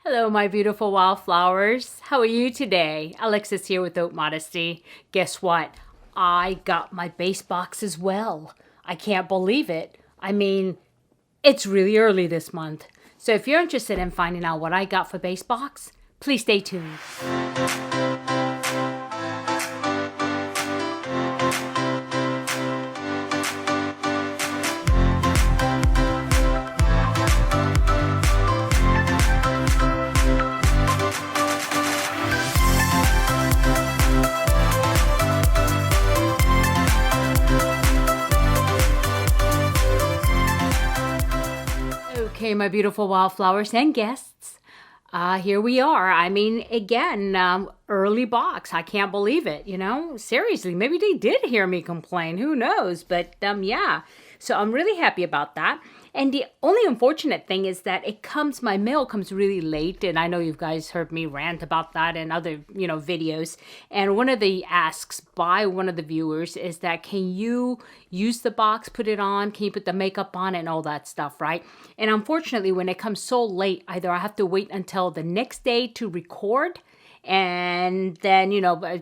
Hello, my beautiful wildflowers. How are you today? Alexis here with Modesty. Guess what? I got my base box as well. I can't believe it. I mean, it's really early this month. So if you're interested in finding out what I got for base box, please stay tuned. Okay, my beautiful wildflowers and guests, here we are. I mean, again, early box. I can't believe it, you know? Seriously, maybe they did hear me complain. Who knows? But yeah, so I'm really happy about that. And the only unfortunate thing is that my mail comes really late. And I know you guys heard me rant about that in other, videos. And one of the asks by one of the viewers is that, can you use the box, put it on? Can you put the makeup on and all that stuff, right? And unfortunately, when it comes so late, either I have to wait until the next day to record and then,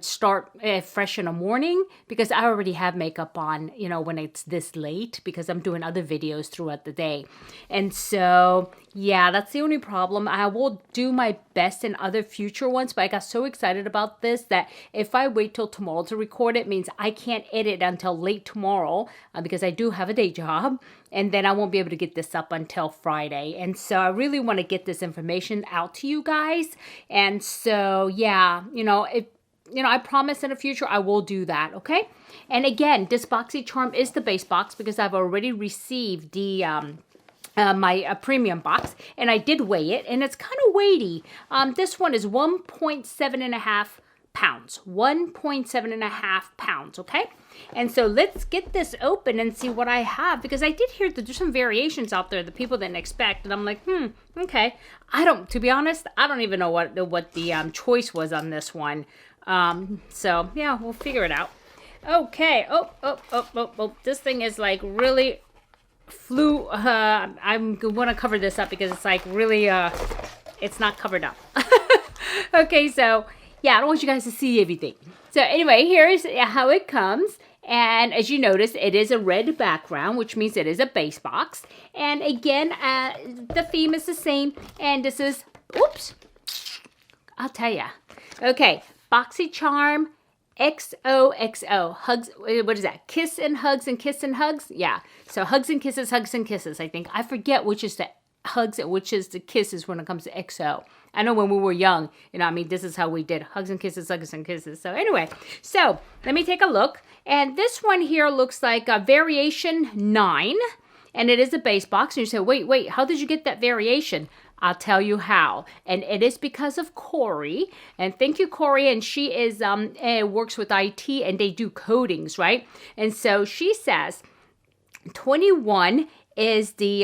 start fresh in the morning, because I already have makeup on, when it's this late, because I'm doing other videos throughout the day. And so, yeah, that's the only problem. I will do my best in other future ones, but I got so excited about this that if I wait till tomorrow to record it, means I can't edit until late tomorrow, because I do have a day job. And then I won't be able to get this up until Friday. And so I really want to get this information out to you guys. And so, yeah, I promise in the future I will do that, okay? And again, this Boxycharm is the base box because I've already received the my premium box, and I did weigh it, and it's kind of weighty. This one is 1.7 pounds, 1.7 pounds, okay? And so let's get this open and see what I have, because I did hear that there's some variations out there that people didn't expect, and I'm like, okay. To be honest, I don't even know what the choice was on this one. So yeah, we'll figure it out. Okay. Oh, this thing is like really flew. I'm gonna cover this up because it's like really, it's not covered up. Okay, so yeah, I don't want you guys to see everything. So anyway, here's how it comes. And as you notice, it is a red background, which means it is a base box. And again, the theme is the same. And this is, oops, I'll tell ya. Okay, Boxycharm XOXO. Hugs, what is that? Kiss and hugs and kiss and hugs? Yeah, so hugs and kisses, I think. I forget which is the hugs and which is the kisses when it comes to XO. I know when we were young, this is how we did hugs and kisses, hugs and kisses. So anyway, so let me take a look. And this one here looks like a variation 9, and it is a base box. And you say, wait, how did you get that variation? I'll tell you how. And it is because of Corey. And thank you, Corey. And she is works with IT, and they do codings, right? And so she says 21 is the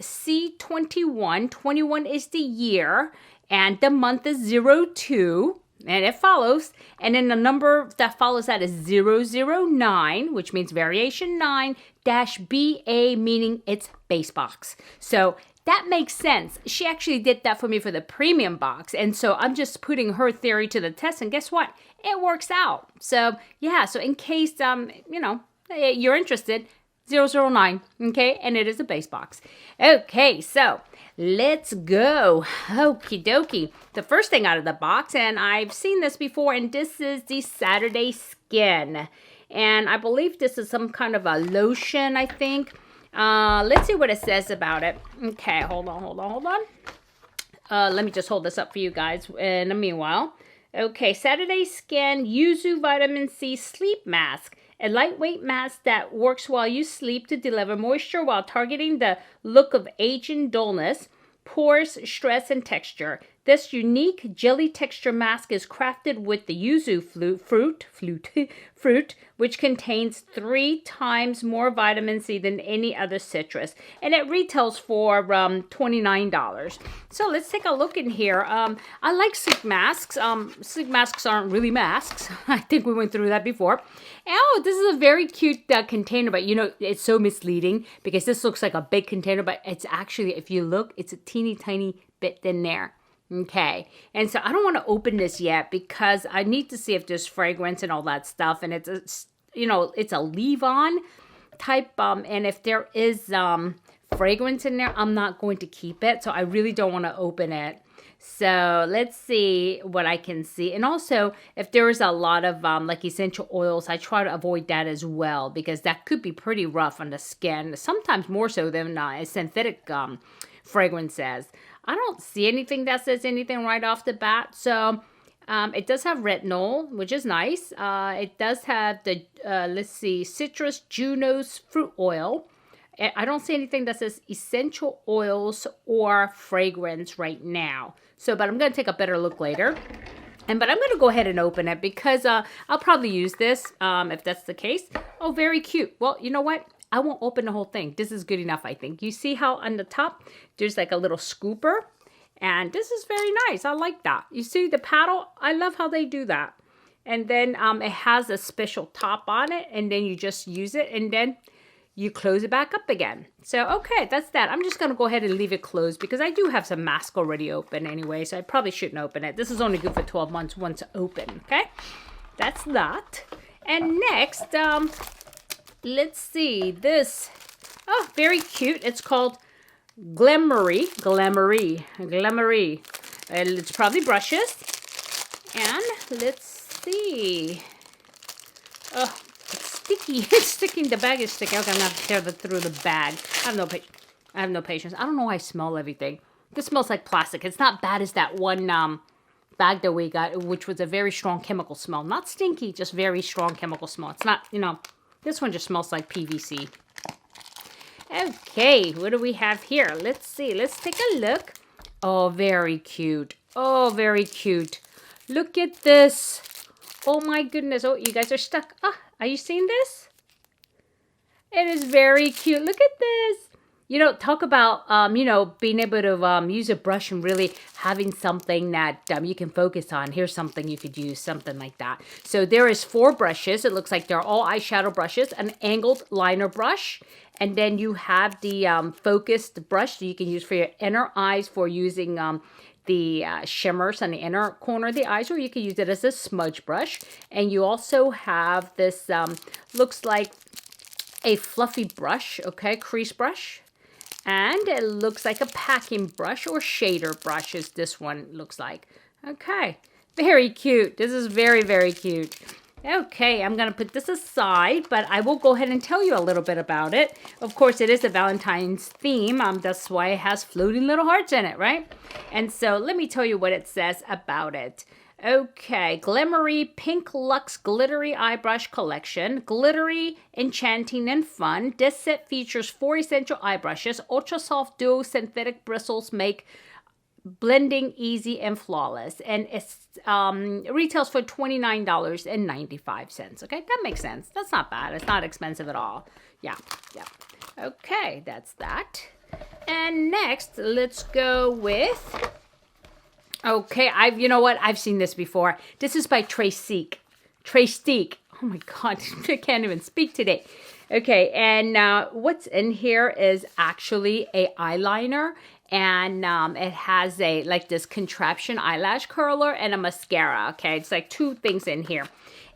C21. 21 is the year. And the month is 02, and it follows. And then the number that follows that is 009, which means variation 9 -BA, meaning it's base box. So that makes sense. She actually did that for me for the premium box. And so I'm just putting her theory to the test. And guess what? It works out. So yeah, so in case, you're interested, 009, okay? And it is a base box. Okay, so let's go. Okie dokie. The first thing out of the box, and I've seen this before, and this is the Saturday Skin. And I believe this is some kind of a lotion, I think. Let's see what it says about it. Okay, hold on. Let me just hold this up for you guys in the meanwhile. Okay, Saturday Skin Yuzu Vitamin C Sleep Mask. A lightweight mask that works while you sleep to deliver moisture while targeting the look of age and dullness, pores, stress, and texture. This unique jelly texture mask is crafted with the yuzu fruit, which contains 3 times more vitamin C than any other citrus. And it retails for $29. So let's take a look in here. I like sleep masks. Sleep masks aren't really masks. I think we went through that before. Oh, this is a very cute container, but it's so misleading because this looks like a big container, but it's actually, if you look, it's a teeny tiny bit in there. Okay, and so I don't want to open this yet because I need to see if there's fragrance and all that stuff, and it's a, it's a leave-on type, and if there is fragrance in there, I'm not going to keep it, so I really don't want to open it. So let's see what I can see. And also, if there is a lot of like essential oils, I try to avoid that as well because that could be pretty rough on the skin, sometimes more so than synthetic fragrances. I don't see anything that says anything right off the bat. So it does have retinol, which is nice. It does have the, let's see, citrus Juno's fruit oil. I don't see anything that says essential oils or fragrance right now. So, but I'm going to take a better look later. But I'm going to go ahead and open it because I'll probably use this if that's the case. Oh, very cute. Well, you know what? I won't open the whole thing. This is good enough, I think. You see how on the top, there's like a little scooper. And this is very nice. I like that. You see the paddle? I love how they do that. And then it has a special top on it. And then you just use it. And then you close it back up again. So, okay, that's that. I'm just going to go ahead and leave it closed because I do have some mask already open anyway. So I probably shouldn't open it. This is only good for 12 months once open. Okay, that's that. And next, let's see this. Oh, very cute. It's called Glamoury. It's probably brushes. And let's see. Oh, it's sticky. It's sticking. The bag is sticky. Okay, I'm gonna have to tear that through the bag. I have no patience. I don't know why I smell everything. This smells like plastic. It's not bad as that one bag that we got, which was a very strong chemical smell. Not stinky, just very strong chemical smell. It's not, this one just smells like PVC. Okay, what do we have here? Let's see. Let's take a look. Oh, very cute. Oh, very cute. Look at this. Oh, my goodness. Oh, you guys are stuck. Ah, are you seeing this? It is very cute. Look at this. Talk about, being able to use a brush and really having something that you can focus on. Here's something you could use, something like that. So there is 4 brushes. It looks like they're all eyeshadow brushes, an angled liner brush, and then you have the focused brush that you can use for your inner eyes for using the shimmers on the inner corner of the eyes, or you can use it as a smudge brush. And you also have this, looks like a fluffy brush, okay, crease brush. And it looks like a packing brush or shader brush as this one looks like. Okay, very cute. This is very, very cute. Okay, I'm going to put this aside, but I will go ahead and tell you a little bit about it. Of course, it is a Valentine's theme. That's why it has floating little hearts in it, right? And so let me tell you what it says about it. Okay, Glamoury Pink Luxe Glittery Eye Brush Collection. Glittery, enchanting, and fun. This set features 4 essential eye brushes. Ultra soft duo synthetic bristles make blending easy and flawless. And it retails for $29.95. Okay, that makes sense. That's not bad. It's not expensive at all. Yeah. Okay, that's that. And next, let's go with... Okay, you know what? I've seen this before. This is by Trestique. Oh my God, I can't even speak today. Okay, and what's in here is actually a eyeliner, and it has this contraption eyelash curler and a mascara. Okay, it's like 2 things in here.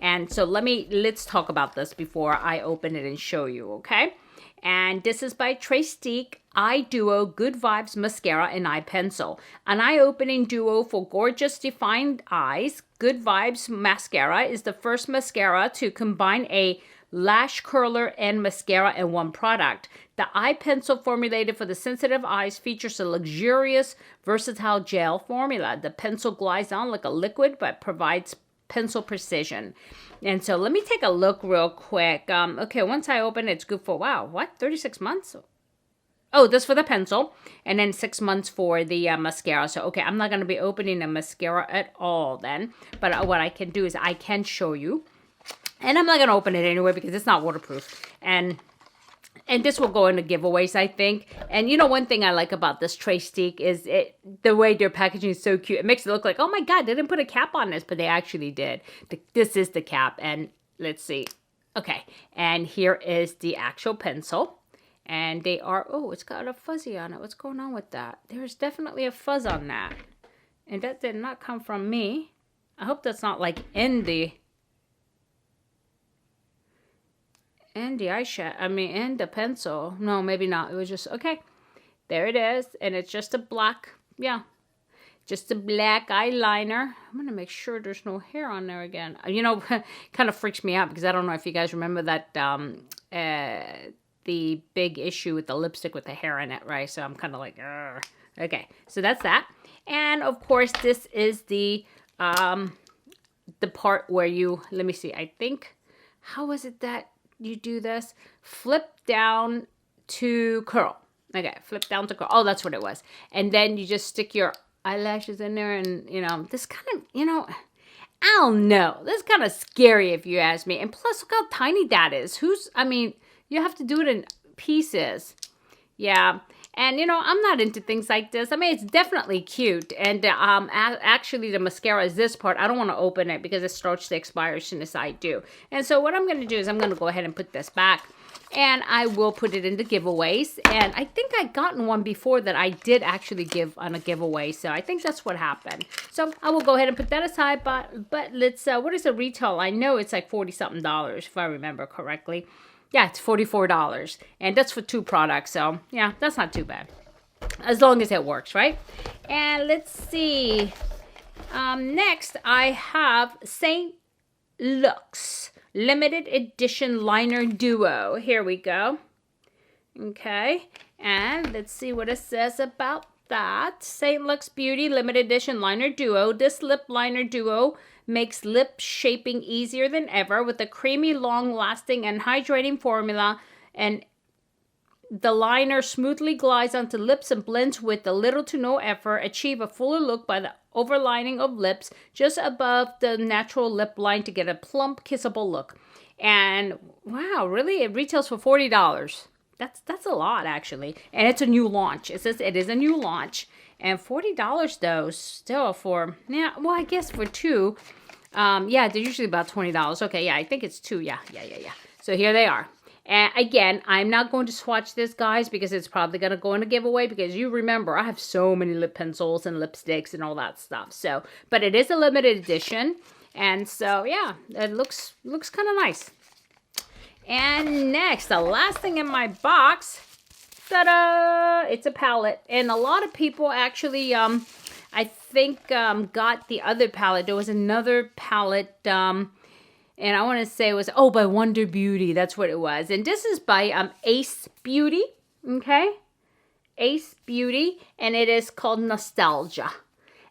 And so let's talk about this before I open it and show you, okay? And this is by Trestique Eye Duo Good Vibes Mascara and Eye Pencil. An eye-opening duo for gorgeous defined eyes. Good Vibes Mascara is the first mascara to combine a lash curler and mascara in one product. The eye pencil formulated for the sensitive eyes features a luxurious, versatile gel formula. The pencil glides on like a liquid but provides pencil precision. And so let me take a look real quick. Okay, once I open it, it's good for, 36 months? Oh, this for the pencil, and then 6 months for the mascara. So, okay, I'm not going to be opening the mascara at all then. But what I can do is I can show you. And I'm not going to open it anyway because it's not waterproof. And this will go into giveaways, I think. And one thing I like about this Trestique is the way their packaging is so cute. It makes it look like, oh my God, they didn't put a cap on this, but they actually did. This is the cap, and let's see. Okay, and here is the actual pencil. And they are, it's got a fuzzy on it. What's going on with that? There's definitely a fuzz on that. And that did not come from me. I hope that's not like in the eyeshadow. I mean, in the pencil. No, maybe not. It was just, okay. There it is. And it's just a black, yeah. Just a black eyeliner. I'm going to make sure there's no hair on there again. You know, kind of freaks me out because I don't know if you guys remember that, the big issue with the lipstick with the hair in it, right? So I'm kind of like, Argh. Okay. So that's that. And of course, this is the part where you, let me see, I think, how was it that you do this? Flip down to curl. Okay, flip down to curl. Oh, that's what it was. And then you just stick your eyelashes in there and, you know, this kind of, you know, I don't know. This is kind of scary if you ask me. And plus, look how tiny that is. I mean, you have to do it in pieces. Yeah. And, you know, I'm not into things like this. I mean, it's definitely cute. And actually, the mascara is this part. I don't want to open it because it starts to expire as soon as I do. And so what I'm going to do is I'm going to go ahead and put this back. And I will put it into giveaways. And I think I gotten one before that I did actually give on a giveaway. So I think that's what happened. So I will go ahead and put that aside. But let's, what is the retail? I know it's like $40-something if I remember correctly. Yeah, it's $44. And that's for 2 products. So yeah, that's not too bad. As long as it works, right? And let's see. Next, I have St. Luxe Limited Edition Liner Duo. Here we go. Okay. And let's see what it says about that. St. Luxe Beauty Limited Edition Liner Duo. This lip liner duo makes lip shaping easier than ever with a creamy, long-lasting, and hydrating formula. And the liner smoothly glides onto lips and blends with little to no effort. Achieve a fuller look by the overlining of lips just above the natural lip line to get a plump, kissable look. And wow, really? It retails for $40. That's a lot, actually. And it's a new launch. It says it is a new launch. And $40 though, still for, yeah, well, I guess for 2. Yeah, they're usually about $20. Okay, yeah, I think it's 2. Yeah. So here they are. And again, I'm not going to swatch this, guys, because it's probably going to go in a giveaway because you remember I have so many lip pencils and lipsticks and all that stuff. So, but it is a limited edition. And so, yeah, it looks kind of nice. And next, the last thing in my box, ta-da! It's a palette. And a lot of people actually, I think, got the other palette. There was another palette, and I want to say it was, by Wonder Beauty. That's what it was. And this is by Ace Beauty. Okay? Ace Beauty. And it is called Nostalgia.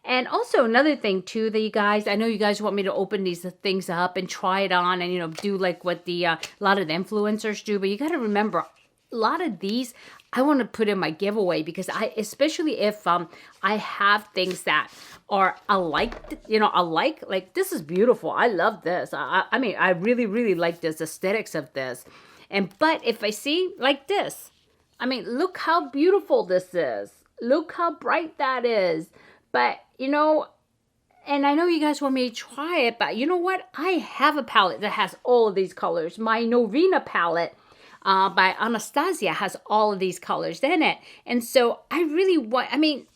And also another thing, too, that you guys, I know you guys want me to open these things up and try it on and, you know, do like what a lot of the influencers do. But you got to remember, a lot of these I want to put in my giveaway because especially if I have things that are alike, you know, like this is beautiful. I love this. I mean, I really, really like this aesthetics of this. But if I see like this, I mean, look how beautiful this is. Look how bright that is. But, you know, and I know you guys want me to try it, but you know what? I have a palette that has all of these colors. My Novena palette by Anastasia has all of these colors in it. And so I really want, I mean,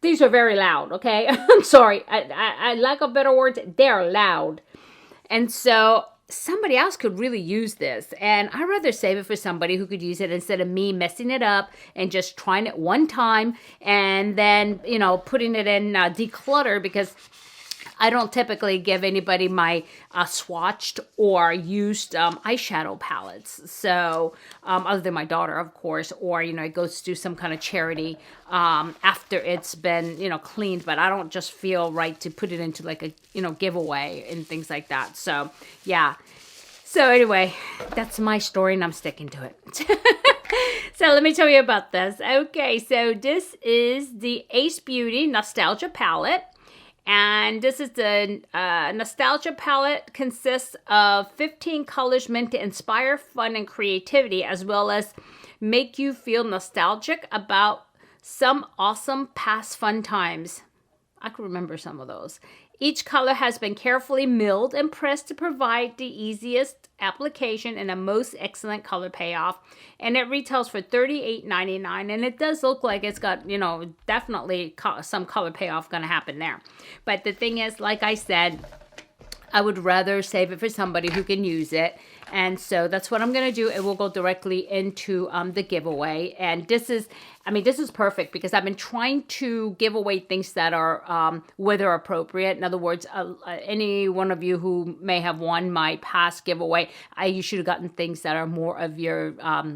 these are very loud, okay? I'm sorry. I lack of better words. They're loud. And so somebody else could really use this. And I'd rather save it for somebody who could use it instead of me messing it up and just trying it one time and then, you know, putting it in declutter because I don't typically give anybody my swatched or used eyeshadow palettes. So, other than my daughter, of course, or, you know, it goes to some kind of charity after it's been, you know, cleaned. But I don't just feel right to put it into like a, you know, giveaway and things like that. So, yeah. So, anyway, that's my story and I'm sticking to it. So, let me tell you about this. Okay, so this is the Ace Beauty Nostalgia Palette. And this is the Nostalgia Palette, consists of 15 colors meant to inspire fun and creativity, as well as make you feel nostalgic about some awesome past fun times. I can remember some of those. Each color has been carefully milled and pressed to provide the easiest application and a most excellent color payoff. And it retails for $38.99, and it does look like it's got, you know, definitely some color payoff going to happen there. But the thing is, like I said, I would rather save it for somebody who can use it. And so that's what I'm going to do. It will go directly into the giveaway. And this is, I mean, this is perfect because I've been trying to give away things that are weather appropriate. In other words, any one of you who may have won my past giveaway, you should have gotten things that are more of your,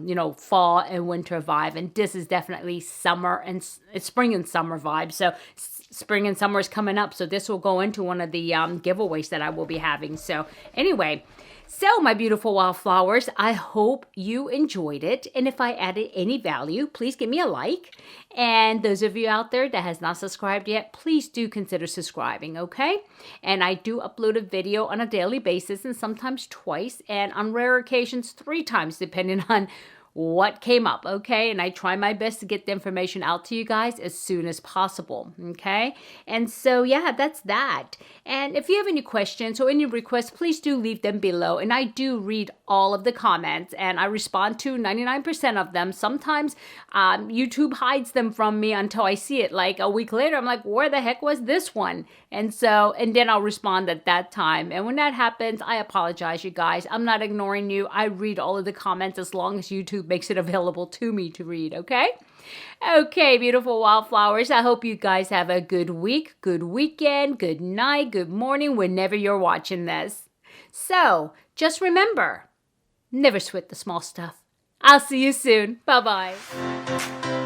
you know, fall and winter vibe. And this is definitely summer and spring and summer vibe. So spring and summer is coming up. So this will go into one of the giveaways that I will be having. So anyway, so my beautiful wildflowers, I hope you enjoyed it. And if I added any value, please give me a like. And those of you out there that has not subscribed yet, please do consider subscribing, okay? And I do upload a video on a daily basis and sometimes twice, and on rare occasions 3 times, depending on what came up, okay? And I try my best to get the information out to you guys as soon as possible, okay? And so, yeah, that's that. And if you have any questions or any requests, please do leave them below. And I do read all of the comments, and I respond to 99% of them. Sometimes YouTube hides them from me until I see it. Like a week later, I'm like, where the heck was this one? And so, and then I'll respond at that time. And when that happens, I apologize, you guys. I'm not ignoring you. I read all of the comments as long as YouTube makes it available to me to read, okay? Okay, beautiful wildflowers. I hope you guys have a good week, good weekend, good night, good morning, whenever you're watching this. So, just remember, never sweat the small stuff. I'll see you soon. Bye-bye.